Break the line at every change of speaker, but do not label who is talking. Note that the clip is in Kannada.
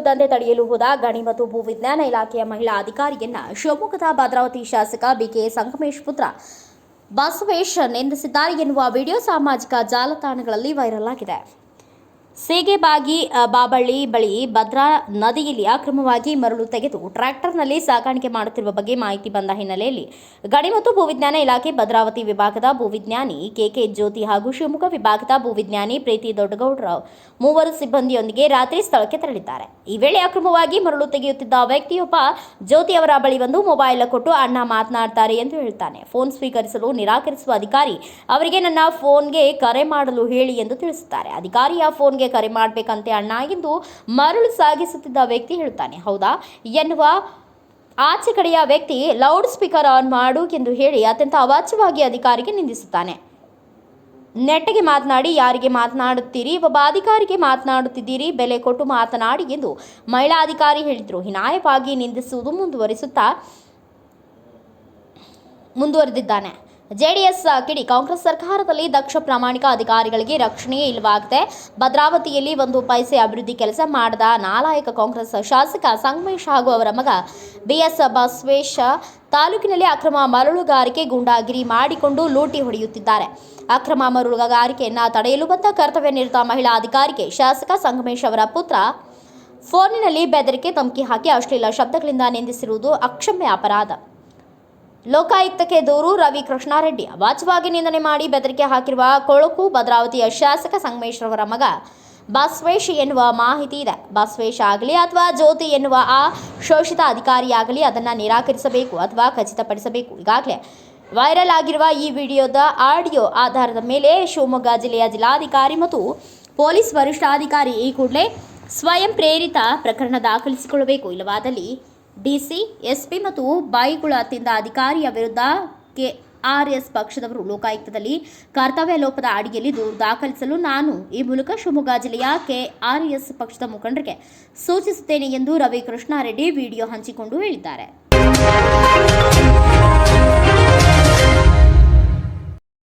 ದಂಧೆ ತಡೆಯಲು ಹೋದ ಗಣಿ ಮತ್ತು ಭೂವಿಜ್ಞಾನ ಇಲಾಖೆಯ ಮಹಿಳಾ ಅಧಿಕಾರಿಯನ್ನ ಶಿವಮೊಗ್ಗದ ಭದ್ರಾವತಿ ಶಾಸಕ ಬಿಕೆ ಸಂಗಮೇಶ್ ಪುತ್ರ ಬಸವೇಶ್ ನಿಂದಿಸಿದ್ದಾರೆ ಎನ್ನುವ ವಿಡಿಯೋ ಸಾಮಾಜಿಕ ಜಾಲತಾಣಗಳಲ್ಲಿ ವೈರಲ್ ಆಗಿದೆ. ಸೇಗೆಬಾಗಿ ಬಾಬಳ್ಳಿ ಬಳಿ ಭದ್ರಾ ನದಿಯಲ್ಲಿ ಅಕ್ರಮವಾಗಿ ಮರಳು ತೆಗೆದು ಟ್ರ್ಯಾಕ್ಟರ್ನಲ್ಲಿ ಸಾಗಾಣಿಕೆ ಮಾಡುತ್ತಿರುವ ಬಗ್ಗೆ ಮಾಹಿತಿ ಬಂದ ಹಿನ್ನೆಲೆಯಲ್ಲಿ ಗಣಿ ಮತ್ತು ಭೂವಿಜ್ಞಾನ ಇಲಾಖೆ ಭದ್ರಾವತಿ ವಿಭಾಗದ ಭೂವಿಜ್ಞಾನಿ ಕೆಕೆ ಜ್ಯೋತಿ ಹಾಗೂ ಶಿವಮೊಗ್ಗ ವಿಭಾಗದ ಭೂವಿಜ್ಞಾನಿ ಪ್ರೀತಿ ದೊಡ್ಡಗೌಡರ ಮೂವರು ಸಿಬ್ಬಂದಿಯೊಂದಿಗೆ ರಾತ್ರಿ ಸ್ಥಳಕ್ಕೆ ತೆರಳಿದ್ದಾರೆ. ಈ ವೇಳೆ ಅಕ್ರಮವಾಗಿ ಮರಳು ತೆಗೆಯುತ್ತಿದ್ದ ವ್ಯಕ್ತಿಯೊಬ್ಬ ಜ್ಯೋತಿ ಅವರ ಬಳಿ ಬಂದು ಮೊಬೈಲ್ ಕೊಟ್ಟು ಅಣ್ಣ ಮಾತನಾಡ್ತಾರೆ ಎಂದು ಹೇಳ್ತಾನೆ. ಫೋನ್ ಸ್ವೀಕರಿಸಲು ನಿರಾಕರಿಸುವ ಅಧಿಕಾರಿ ಅವರಿಗೆ ನನ್ನ ಫೋನ್ಗೆ ಕರೆ ಮಾಡಲು ಹೇಳಿ ಎಂದು ತಿಳಿಸುತ್ತಾರೆ. ಅಧಿಕಾರಿಯ ಫೋನ್ಗೆ ಕರೆ ಮಾಡಬೇಕಂತೆ ಅಣ್ಣ ಎಂದು ಮರಳು ಸಾಗಿಸುತ್ತಿದ್ದ ವ್ಯಕ್ತಿ ಹೇಳ್ತಾನೆ. ಹೌದಾ ಎನ್ನುವ ಆಚೆ ಕಡೆಯ ವ್ಯಕ್ತಿ ಲೌಡ್ ಸ್ಪೀಕರ್ ಆನ್ ಮಾಡು ಎಂದು ಹೇಳಿ ಅತ್ಯಂತ ಅವಾಚ್ಯವಾಗಿ ಅಧಿಕಾರಿಗೆ ನಿಂದಿಸುತ್ತಾನೆ. ನೆಟ್ಟಿಗೆ ಮಾತನಾಡಿ, ಯಾರಿಗೆ ಮಾತನಾಡುತ್ತೀರಿ? ಒಬ್ಬ ಅಧಿಕಾರಿಗೆ ಮಾತನಾಡುತ್ತಿದ್ದೀರಿ, ಬೆಲೆ ಕೊಟ್ಟು ಮಾತನಾಡಿ ಎಂದು ಮಹಿಳಾ ಅಧಿಕಾರಿ ಹೇಳಿದರು. ಹೀನಾಯವಾಗಿ ನಿಂದಿಸುವುದು ಮುಂದುವರೆದಿದ್ದಾನೆ. ಜೆಡಿಎಸ್ ಕಿಡಿ ಕಾಂಗ್ರೆಸ್ ಸರ್ಕಾರದಲ್ಲಿ ದಕ್ಷ ಪ್ರಾಮಾಣಿಕ ಅಧಿಕಾರಿಗಳಿಗೆ ರಕ್ಷಣೆಯೇ ಇಲ್ಲವಾಗಿದೆ. ಭದ್ರಾವತಿಯಲ್ಲಿ ಒಂದು ಪೈಸೆ ಅಭಿವೃದ್ಧಿ ಕೆಲಸ ಮಾಡದ ನಾಲಾಯಕ ಕಾಂಗ್ರೆಸ್ ಶಾಸಕ ಸಂಗಮೇಶ್ ಹಾಗೂ ಅವರ ಮಗ ಬಿಎಸ್ ಬಸವೇಶ್ ತಾಲೂಕಿನಲ್ಲಿ ಅಕ್ರಮ ಮರಳುಗಾರಿಕೆ ಗೂಂಡಾಗಿರಿ ಮಾಡಿಕೊಂಡು ಲೂಟಿ ಹೊಡೆಯುತ್ತಿದ್ದಾರೆ. ಅಕ್ರಮ ಮರಳುಗಾರಿಕೆಯನ್ನು ತಡೆಯಲು ಬಂದ ಕರ್ತವ್ಯ ನಿರತ ಮಹಿಳಾ ಅಧಿಕಾರಿಗೆ ಶಾಸಕ ಸಂಗಮೇಶ್ ಅವರ ಪುತ್ರ ಫೋನಿನಲ್ಲಿ ಬೆದರಿಕೆ ಧಮಕಿ ಹಾಕಿ ಅಶ್ಲೀಲ ಶಬ್ದಗಳಿಂದ ನಿಂದಿಸಿರುವುದು ಅಕ್ಷಮ್ಯ ಅಪರಾಧ. ಲೋಕಾಯುಕ್ತಕ್ಕೆ ದೂರು. ರವಿ ಕೃಷ್ಣಾರೆಡ್ಡಿ ಅವಾಚ್ಯವಾಗಿ ನಿಂದನೆ ಮಾಡಿ ಬೆದರಿಕೆ ಹಾಕಿರುವ ಕೊಳಕು ಭದ್ರಾವತಿಯ ಶಾಸಕ ಸಂಗಮೇಶ್ ರವರ ಮಗ ಬಸವೇಶ್ ಎನ್ನುವ ಮಾಹಿತಿ ಇದೆ. ಬಸವೇಶ್ ಆಗಲಿ ಅಥವಾ ಜ್ಯೋತಿ ಎನ್ನುವ ಆ ಶೋಷಿತ ಅಧಿಕಾರಿಯಾಗಲಿ ಅದನ್ನು ನಿರಾಕರಿಸಬೇಕು ಅಥವಾ ಖಚಿತಪಡಿಸಬೇಕು. ಈಗಾಗಲೇ ವೈರಲ್ ಆಗಿರುವ ಈ ವಿಡಿಯೋದ ಆಡಿಯೋ ಆಧಾರದ ಮೇಲೆ ಶಿವಮೊಗ್ಗ ಜಿಲ್ಲೆಯ ಜಿಲ್ಲಾಧಿಕಾರಿ ಮತ್ತು ಪೊಲೀಸ್ ವರಿಷ್ಠಾಧಿಕಾರಿ ಈ ಕೂಡಲೇ ಸ್ವಯಂ ಪ್ರೇರಿತ ಪ್ರಕರಣ ದಾಖಲಿಸಿಕೊಳ್ಳಬೇಕು. ಇಲ್ಲವಾದಲ್ಲಿ ಡಿಸಿ, ಎಸ್ಪಿ ಮತ್ತು ಬಾಯಿಗುಳ ತಿಂದ ಅಧಿಕಾರಿಯ ವಿರುದ್ಧ ಕೆಆರ್ಎಸ್ ಪಕ್ಷದವರು ಲೋಕಾಯುಕ್ತದಲ್ಲಿ ಕರ್ತವ್ಯ ಲೋಪದ ಅಡಿಯಲ್ಲಿ ದೂರು ದಾಖಲಿಸಲು ನಾನು ಈ ಮೂಲಕ ಶಿವಮೊಗ್ಗ ಜಿಲ್ಲೆಯ ಕೆಆರ್ಎಸ್ ಪಕ್ಷದ ಮುಖಂಡರಿಗೆ ಸೂಚಿಸುತ್ತೇನೆ ಎಂದು ರವಿ ಕೃಷ್ಣಾರೆಡ್ಡಿ ವಿಡಿಯೋ ಹಂಚಿಕೊಂಡು ಹೇಳಿದ್ದಾರೆ.